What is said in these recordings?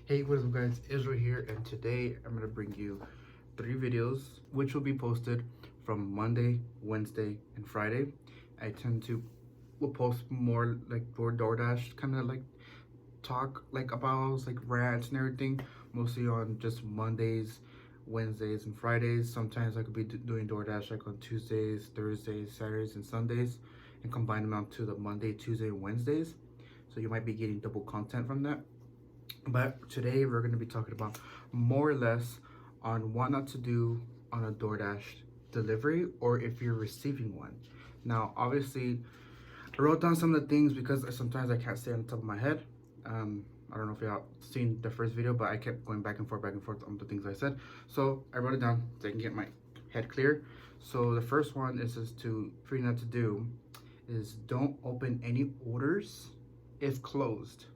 Hey, what is up guys, Israel here, and today I'm going to bring you 3 videos which will be posted from Monday, Wednesday, and Friday. I tend to will post more like Doordash, kind of like talk like about like rants and everything, mostly on just Mondays, Wednesdays, and Fridays. Sometimes I could be doing Doordash like on Tuesdays, Thursdays, Saturdays, and Sundays, and combine them out to the Monday, Tuesday, and Wednesdays. So you might be getting double content from that. But today we're going to be talking about more or less on what not to do on a DoorDash delivery or if you're receiving one. Now, obviously, I wrote down some of the things because sometimes I can't say on the top of my head. I don't know if y'all seen the first video, but I kept going back and forth on the things I said. So I wrote it down so I can get my head clear. So the first one is just for you not to do is don't open any orders if closed.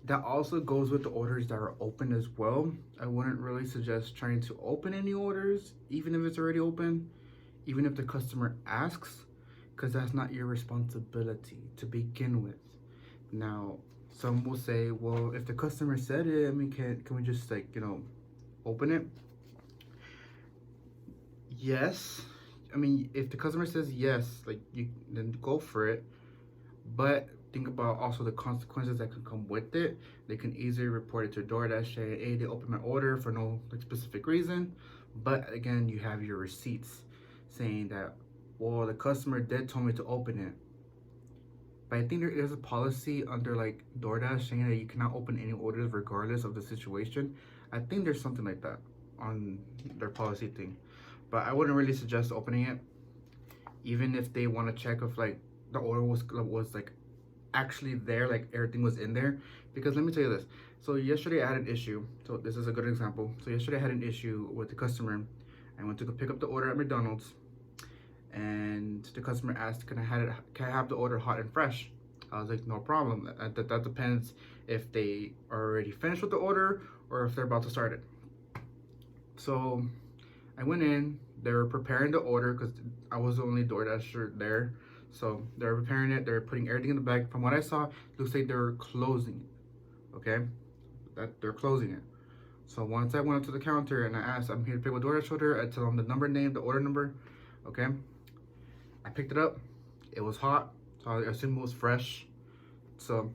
That also goes with the orders that are open as well. I wouldn't really suggest trying to open any orders, even if it's already open, even if the customer asks, because that's not your responsibility to begin with. Now, some will say, well, if the customer said it, I mean, can we just like, open it? Yes. I mean, if the customer says yes, like you then go for it. But think about also the consequences that can come with it. They can easily report it to DoorDash, say, hey, they opened my order for no like specific reason. But again, you have your receipts saying that, well, the customer did told me to open it. But I think there is a policy under like DoorDash saying that you cannot open any orders regardless of the situation. I think there's something like that on their policy thing. But I wouldn't really suggest opening it, even if they want to check if like the order was like actually there, like everything was in there. Because let me tell you this. So yesterday I had an issue. So this is a good example. So yesterday I had an issue with the customer. I went to go pick up the order at McDonald's, and the customer asked, can I have the order hot and fresh? I was like, no problem. That depends if they are already finished with the order or if they're about to start it. So I went in, they were preparing the order because I was the only DoorDasher there. So they're preparing it, they're putting everything in the bag. From what I saw, it looks like they're closing it. Okay? That they're closing it. So once I went up to the counter and I asked, I'm here to pick up a DoorDash order, I tell them the number name, the order number. Okay? I picked it up. It was hot, so I assumed it was fresh. So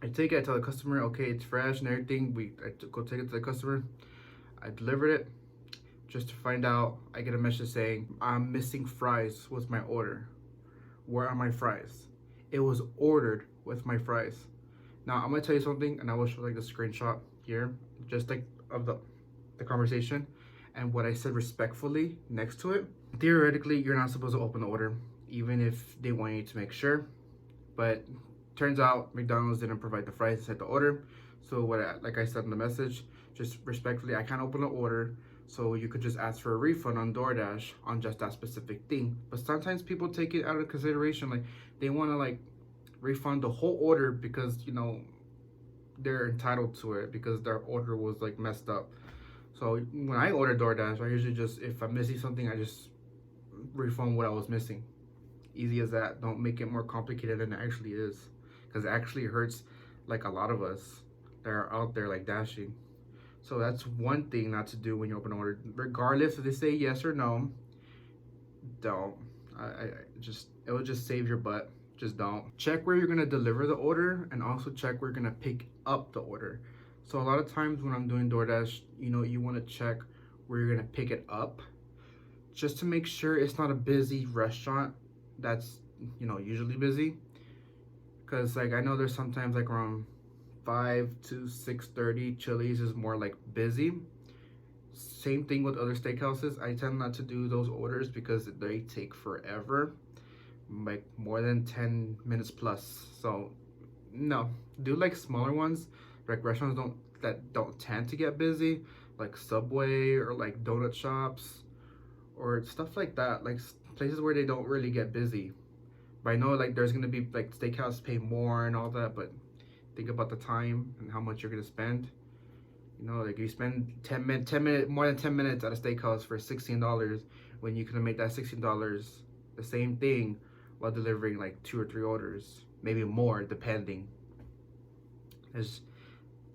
I take it, I tell the customer, okay, it's fresh and everything. I go take it to the customer. I delivered it. Just to find out, I get a message saying, I'm missing fries with my order. Where are my fries? It was ordered with my fries. Now, I'm gonna tell you something, and I will show like the screenshot here, just like of the conversation, and what I said respectfully next to it. Theoretically, you're not supposed to open the order, even if they want you to make sure. But turns out McDonald's didn't provide the fries inside the order. So like I said in the message, just respectfully, I can't open the order. So you could just ask for a refund on DoorDash on just that specific thing. But sometimes people take it out of consideration, like they want to like refund the whole order because they're entitled to it because their order was like messed up. So when I order DoorDash, I usually just, if I'm missing something, I just refund what I was missing. Easy as that. Don't make it more complicated than it actually is, because it actually hurts like a lot of us that are out there like dashing. So that's one thing not to do when you open an order. Regardless if they say yes or no, don't. It will just save your butt. Just don't. Check where you're gonna deliver the order, and also check where you're gonna pick up the order. So a lot of times when I'm doing DoorDash, you want to check where you're gonna pick it up, just to make sure it's not a busy restaurant that's usually busy. Because like I know there's sometimes like around 5 to 6:30, Chili's is more like busy. Same thing with other steakhouses. I tend not to do those orders because they take forever, like more than 10 minutes plus. So no, do like smaller ones, like restaurants that don't tend to get busy, like Subway or like donut shops or stuff like that, like places where they don't really get busy. But I know like there's gonna be like steakhouse pay more and all that, but think about the time and how much you're gonna spend. Like you spend 10 minutes, more than 10 minutes at a steakhouse for $16, when you can make that $16 the same thing while delivering like 2 or 3 orders, maybe more depending.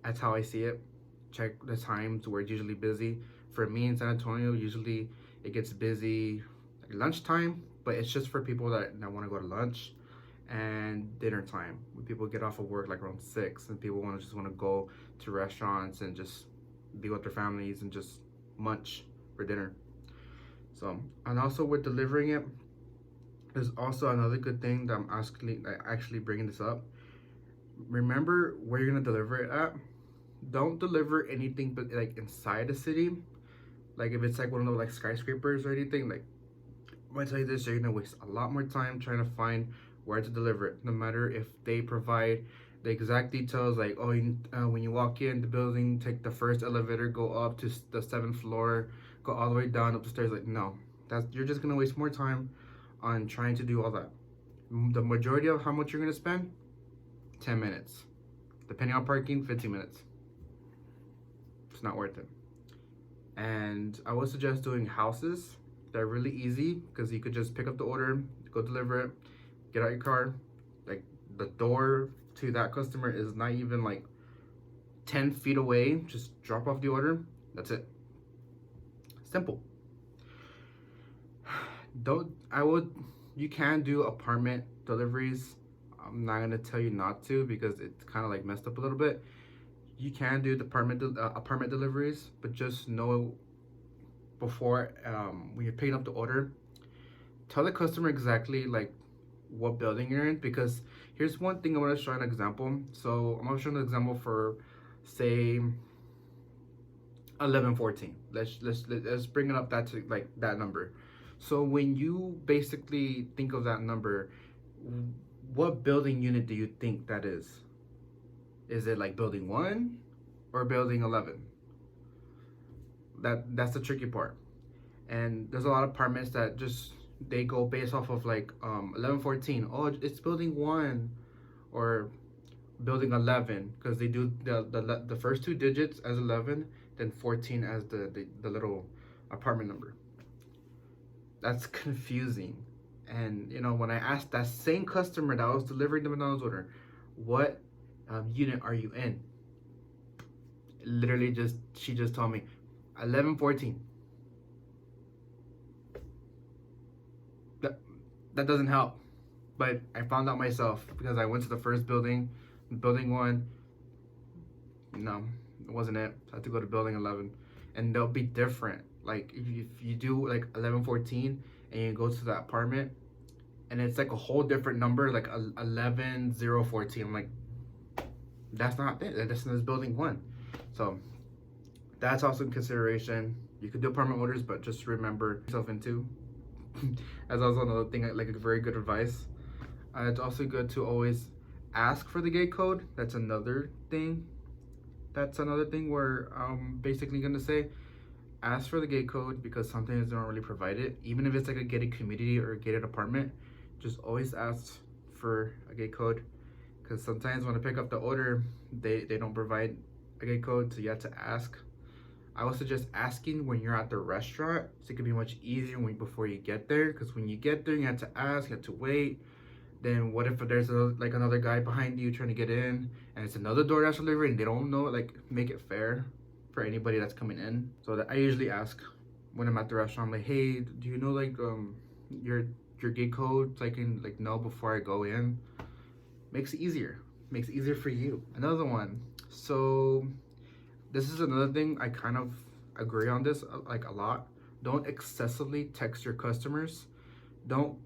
That's how I see it. Check the times where it's usually busy. For me in San Antonio, usually it gets busy like lunchtime, but it's just for people that want to go to lunch, and dinner time when people get off of work like around 6 and people want to go to restaurants and just be with their families and just munch for dinner. So, and also with delivering it, there's also another good thing that I'm actually bringing this up. Remember where you're gonna deliver it at. Don't deliver anything but like inside the city. Like if it's like one of those like skyscrapers or anything, like I'm gonna tell you this, you're gonna waste a lot more time trying to find where to deliver it. No matter if they provide the exact details, like oh, when you walk in the building, take the first elevator, go up to the 7th floor, go all the way down up the stairs. Like no, that's you're just gonna waste more time on trying to do all that. The majority of how much you're gonna spend, 10 minutes, depending on parking, 15 minutes. It's not worth it. And I would suggest doing houses. They're really easy because you could just pick up the order, go deliver it, get out your car. Like the door to that customer is not even like 10 feet away. Just drop off the order. That's it. Simple. You can do apartment deliveries. I'm not gonna tell you not to because it's kind of like messed up a little bit. You can do the apartment deliveries, but just know before when you're picking up the order, tell the customer exactly like what building you're in, because here's one thing I want to show an example. So I'm gonna show an example for say 1114. Let's bring it up that to like that number. So when you basically think of that number, what building unit do you think that is? Is it like building 1 or building 11? That's the tricky part. And there's a lot of apartments that just they go based off of like 1114. Oh, it's building 1 or building 11 because they do the first 2 digits as 11, then 14 as the little apartment number. That's confusing. And when I asked that same customer that was delivering the McDonald's order, what unit are you in? Literally she just told me 1114. That doesn't help. But I found out myself because I went to the first building 1. No, it wasn't it. I had to go to building 11, and they'll be different. Like if you do like 1114 and you go to that apartment, and it's like a whole different number, like 11014. I'm like, that's not it. This is building 1. So that's also in consideration. You could do apartment orders, but just remember yourself into. That's also another thing, like a very good advice. It's also good to always ask for the gate code. That's another thing. Where I'm basically gonna say, ask for the gate code, because sometimes they don't really provide it. Even if it's like a gated community or a gated apartment, just always ask for a gate code, because sometimes when I pick up the order, they don't provide a gate code, so you have to ask. I would suggest asking when you're at the restaurant, so it can be much easier before you get there, because when you get there, you have to ask, you have to wait. Then what if there's another guy behind you trying to get in, and it's another DoorDash delivery, and they don't know, like, make it fair for anybody that's coming in. So that I usually ask when I'm at the restaurant, I'm like, hey, do you know like your gate code, so I can like know before I go in? Makes it easier for you. Another one. So this is another thing, I kind of agree on this like a lot. Don't excessively text your customers. Don't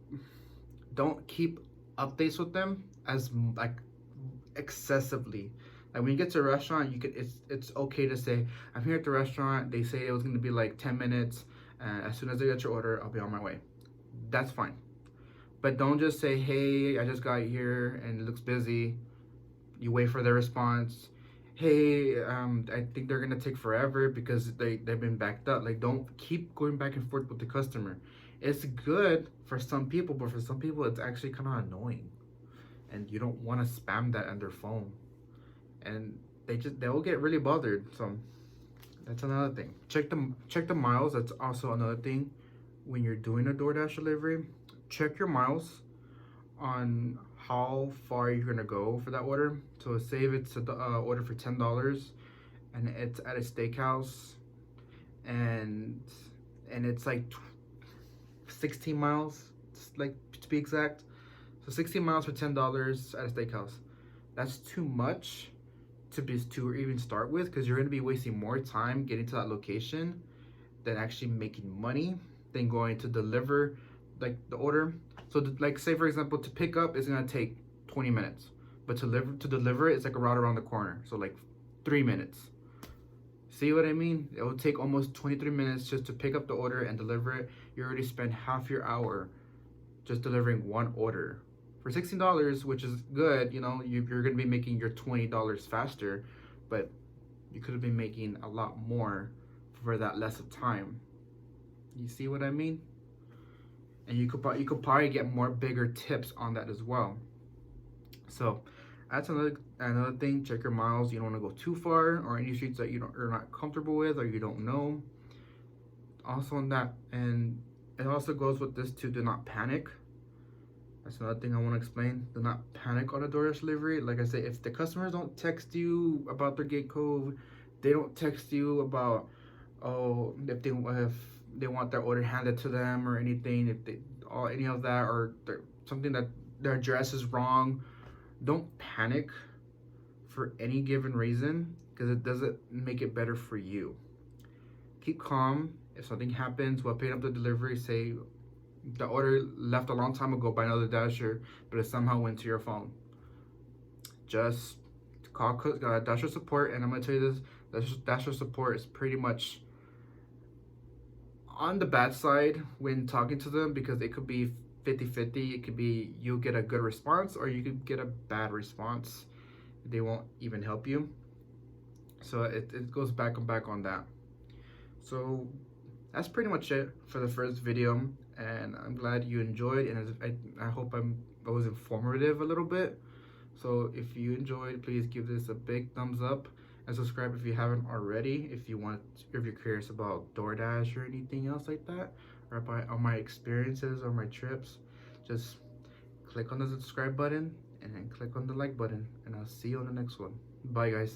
keep updates with them as like excessively. Like when you get to a restaurant, it's okay to say, I'm here at the restaurant. They say it was gonna be like 10 minutes, and as soon as I get your order, I'll be on my way. That's fine. But don't just say, hey, I just got here and it looks busy. You wait for their response. Hey, I think they're gonna take forever because they've been backed up. Like, don't keep going back and forth with the customer. It's good for some people, but for some people, it's actually kind of annoying, and you don't want to spam that on their phone, and they'll get really bothered. So that's another thing. Check the miles. That's also another thing when you're doing a DoorDash delivery. Check your miles on how far you're gonna go for that order. So say if it's a order for $10 and it's at a steakhouse, and it's like 16 miles, like to be exact. So 16 miles for $10 at a steakhouse. That's too much to even start with, because you're gonna be wasting more time getting to that location than actually making money than going to deliver like the order. So like say for example, to pick up is gonna take 20 minutes, but to deliver it's like a route around the corner, so like 3 minutes. See what I mean? It will take almost 23 minutes just to pick up the order and deliver it. You already spent half your hour just delivering one order for $16, which is good. You know, you're gonna be making your $20 faster, but you could have been making a lot more for that less of time. You see what I mean? And you could probably get more bigger tips on that as well. So that's another thing. Check your miles. You don't want to go too far, or any streets that you're not comfortable with or you don't know. Also on that, and it also goes with this too. Do not panic. That's another thing I want to explain. Do not panic on a DoorDash delivery. Like I said, if the customers don't text you about their gate code, they don't text you about if they want their order handed to them or anything, if they or any of that, or something that their address is wrong, don't panic for any given reason, because it doesn't make it better for you. Keep calm. If something happens while picking up the delivery, say the order left a long time ago by another dasher, but it somehow went to your phone, just call dasher support. And I'm gonna tell you this: dasher support is pretty much on the bad side when talking to them, because it could be 50-50. It could be you'll get a good response or you could get a bad response. They won't even help you. So it goes back and back on that. So that's pretty much it for the first video, and I'm glad you enjoyed, and I hope I was informative a little bit. So if you enjoyed, please give this a big thumbs up and subscribe if you haven't already. If you're curious about DoorDash or anything else like that, or about my experiences or my trips, just click on the subscribe button and then click on the like button, and I'll see you on the next one. Bye guys.